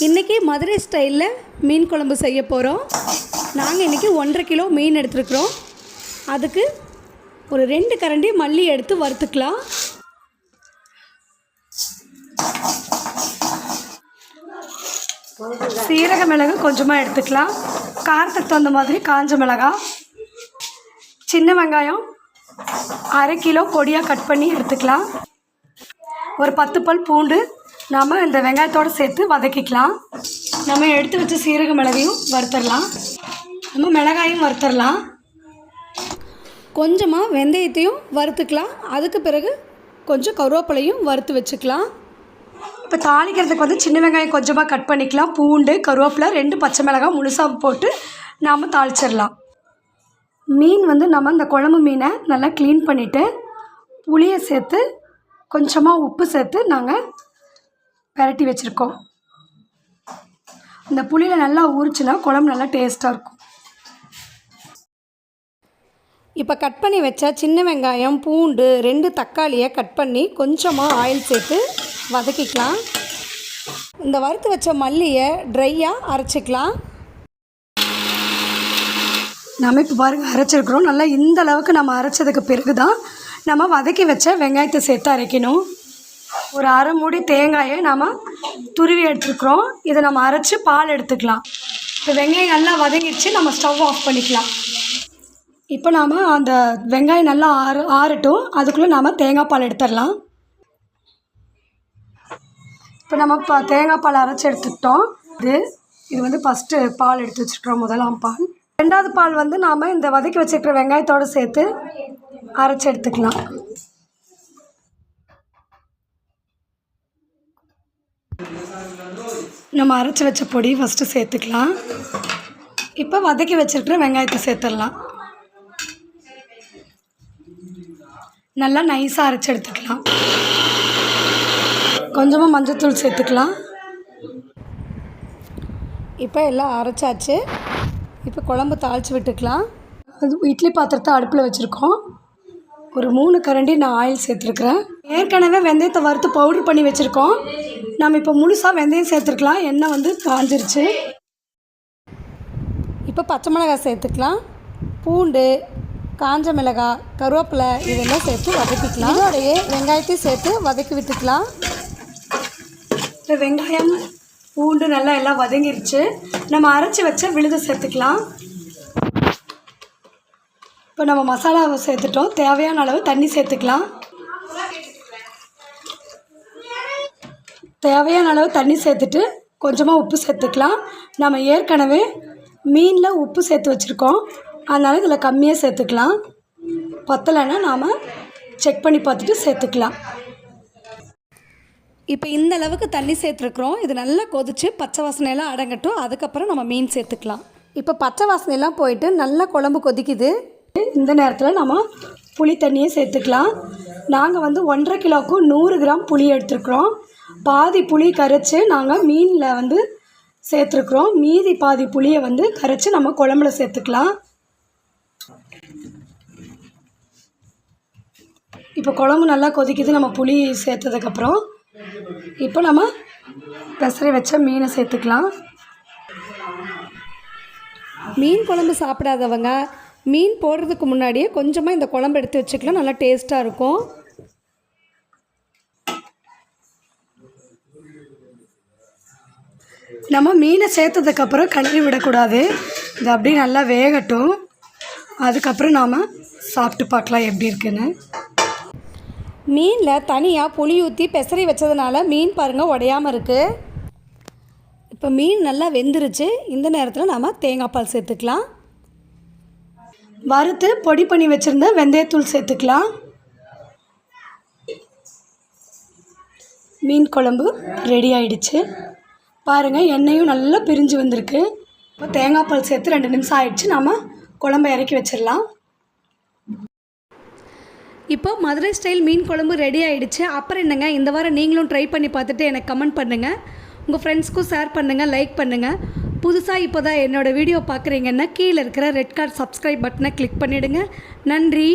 இன்றைக்கி மதுரை ஸ்டைலில் மீன் குழம்பு செய்ய போகிறோம். நாங்கள் இன்றைக்கி 1.5 கிலோ மீன் எடுத்துருக்குறோம். அதுக்கு ஒரு 2 கரண்டி மல்லி எடுத்து வறுத்துக்கலாம். சீரக மிளகு கொஞ்சமாக எடுத்துக்கலாம். காரத்துக்கு தகுந்த மாதிரி காஞ்ச மிளகாய், சின்ன வெங்காயம் 1/2 கிலோ பொடியாக கட் பண்ணி எடுத்துக்கலாம். ஒரு 10 பல் பூண்டு நாம் இந்த வெங்காயத்தோடு சேர்த்து வதக்கிக்கலாம். நம்ம எடுத்து வச்ச சீரக மிளகையும் வறுத்தரலாம். நம்ம மிளகாயும் வறுத்தரலாம். கொஞ்சமாக வெந்தயத்தையும் வறுத்துக்கலாம். அதுக்கு பிறகு கொஞ்சம் கருவேப்பிலையும் வறுத்து வச்சுக்கலாம். இப்போ தாளிக்கிறதுக்கு வந்து சின்ன வெங்காயம் கொஞ்சமாக கட் பண்ணிக்கலாம். பூண்டு, கருவேப்பிலை, 2 பச்சை மிளகாய் முழுசாக போட்டு நாம் தாளிச்சிடலாம். மீன் வந்து நம்ம இந்த குழம்பு மீனை நல்லா க்ளீன் பண்ணிவிட்டு புளியை சேர்த்து கொஞ்சமாக உப்பு சேர்த்து நாங்கள் பரட்டி வச்சுருக்கோம். இந்த புளியில் நல்லா ஊறிச்சுன்னா குழம்பு நல்லா டேஸ்ட்டாக இருக்கும். இப்போ கட் பண்ணி வச்ச சின்ன வெங்காயம், பூண்டு, 2 தக்காளியை கட் பண்ணி கொஞ்சமாக ஆயில் சேர்த்து வதக்கிக்கலாம். இந்த வறுத்து வச்ச மல்லியை ட்ரையாக அரைச்சிக்கலாம். நம்ம இப்போ பாருங்கள் அரைச்சிருக்கிறோம். நல்லா இந்த அளவுக்கு நம்ம அரைச்சதுக்கு பிறகு தான் நம்ம வதக்கி வச்ச வெங்காயத்தை சேர்த்து அரைக்கணும். ஒரு 1/2 மூடி தேங்காயை நாம் துருவி எடுத்துருக்குறோம். இதை நம்ம அரைச்சி பால் எடுத்துக்கலாம். இப்போ வெங்காயம் நல்லா வதங்கிடுச்சு. நம்ம ஸ்டவ் ஆஃப் பண்ணிக்கலாம். இப்போ நாம் அந்த வெங்காயம் நல்லா ஆறட்டும். அதுக்குள்ளே நாம் தேங்காய் பால் எடுத்துடலாம். இப்போ நம்ம தேங்காய் பால் அரைச்சி எடுத்துக்கிட்டோம். இது வந்து ஃபஸ்ட்டு பால் எடுத்து வச்சுருக்குறோம், முதலாம் பால். 2வது பால் வந்து நாம் இந்த வதக்கி வச்சுருக்கிற வெங்காயத்தோடு சேர்த்து அரைச்சி எடுத்துக்கலாம். நம்ம அரைச்சி வச்ச பொடி ஃபஸ்ட்டு சேர்த்துக்கலாம். இப்போ வதக்கி வச்சுருக்கிற வெங்காயத்தை சேர்த்துடலாம். நல்லா நைஸாக அரைச்சி எடுத்துக்கலாம். கொஞ்சமாக மஞ்சள்தூள் சேர்த்துக்கலாம். இப்போ எல்லாம் அரைச்சாச்சு. இப்போ குழம்பு தாளித்து விட்டுக்கலாம். அது இட்லி பாத்திரத்தை அடுப்பில் வச்சுருக்கோம். ஒரு 3 கரண்டி நான் ஆயில் சேர்த்துருக்குறேன். ஏற்கனவே வெந்தயத்தை வறுத்து பவுட்ரு பண்ணி வச்சுருக்கோம். நம்ம இப்போ முழுசாக வெந்தயம் சேர்த்துருக்கலாம். எண்ணெய் வந்து காஞ்சிருச்சு. இப்போ பச்சை மிளகாய் சேர்த்துக்கலாம். பூண்டு, காஞ்ச மிளகாய், கருவேப்பிலை இதெல்லாம் சேர்த்து வதக்கிக்கலாம். இதோடையே வெங்காயத்தையும் சேர்த்து வதக்கி விட்டுக்கலாம். இப்போ வெங்காயம், பூண்டு நல்லா எல்லாம் வதங்கிருச்சு. நம்ம அரைச்சி வச்ச விழுதை சேர்த்துக்கலாம். இப்போ நம்ம மசாலாவை சேர்த்துட்டோம். தேவையான அளவு தண்ணி சேர்த்துக்கலாம். தேவையான அளவு தண்ணி சேர்த்துட்டு கொஞ்சமாக உப்பு சேர்த்துக்கலாம். நம்ம ஏற்கனவே மீனில் உப்பு சேர்த்து வச்சுருக்கோம். அதனால் இதில் கம்மியாக சேர்த்துக்கலாம். பத்தலைன்னா நாம் செக் பண்ணி பார்த்துட்டு சேர்த்துக்கலாம். இப்போ இந்த அளவுக்கு தண்ணி சேர்த்துருக்குறோம். இது நல்லா கொதித்து பச்சை வாசனையெல்லாம் அடங்கட்டும். அதுக்கப்புறம் நம்ம மீன் சேர்த்துக்கலாம். இப்போ பச்சை வாசனையெல்லாம் போயிட்டு நல்லா குழம்பு கொதிக்குது. இந்த நேரத்தில் நம்ம புளி தண்ணியை சேர்த்துக்கலாம். நாங்கள் வந்து 1.5 கிலோவுக்கு 100 கிராம் புளி எடுத்துருக்குறோம். பாதி புளி கரைச்சி நாங்கள் மீனில் வந்து சேர்த்துருக்குறோம். மீதி பாதி புளியை வந்து கரைச்சி நம்ம குழம்புல சேர்த்துக்கலாம். இப்போ குழம்பு நல்லா கொதிக்குது. நம்ம புளி சேர்த்ததுக்கப்புறம் இப்போ நம்ம பெசரி வச்ச மீனை சேர்த்துக்கலாம். மீன் குழம்பு சாப்பிடாதவங்க மீன் போடுறதுக்கு முன்னாடியே கொஞ்சமாக இந்த குழம்பு எடுத்து வச்சுக்கலாம். நல்லா டேஸ்ட்டாக இருக்கும். நம்ம மீனை சேர்த்ததுக்கப்புறம் கிளறி விடக்கூடாது. இது அப்படியே நல்லா வேகட்டும். அதுக்கப்புறம் நாம் சாப்பிட்டு பார்க்கலாம் எப்படி இருக்குன்னு. மீனில் தனியாக புளி ஊற்றி பெசரி வச்சதுனால மீன் பாருங்கள் உடையாமல் இருக்குது. இப்போ மீன் நல்லா வெந்துருச்சு. இந்த நேரத்தில் நாம் தேங்காய் பால் சேர்த்துக்கலாம். வறுத்து பொடி பண்ணி வச்சுருந்த வெந்தயத்தூள் சேர்த்துக்கலாம். மீன் குழம்பு ரெடி ஆகிடுச்சு. பாருங்கள் எண்ணெயும் நல்லா பிரிஞ்சு வந்திருக்கு. இப்போ தேங்காய் பால் சேர்த்து 2 நிமிஷம் ஆகிடுச்சு. நாம் குழம்பை இறக்கி வச்சிடலாம். இப்போ மதுரை ஸ்டைல் மீன் குழம்பு ரெடி ஆகிடுச்சு. அப்புறம் என்னங்க, இந்த வாரம் நீங்களும் ட்ரை பண்ணி பார்த்துட்டு எனக்கு கமெண்ட் பண்ணுங்கள். உங்கள் ஃப்ரெண்ட்ஸ்க்கும் ஷேர் பண்ணுங்கள், லைக் பண்ணுங்கள். புதுசாக இப்போ தான் என்னோடய வீடியோ பார்க்குறீங்கன்னா கீழே இருக்கிற ரெட் கார்டு சப்ஸ்கிரைப் பட்டனை கிளிக் பண்ணிவிடுங்க. நன்றி.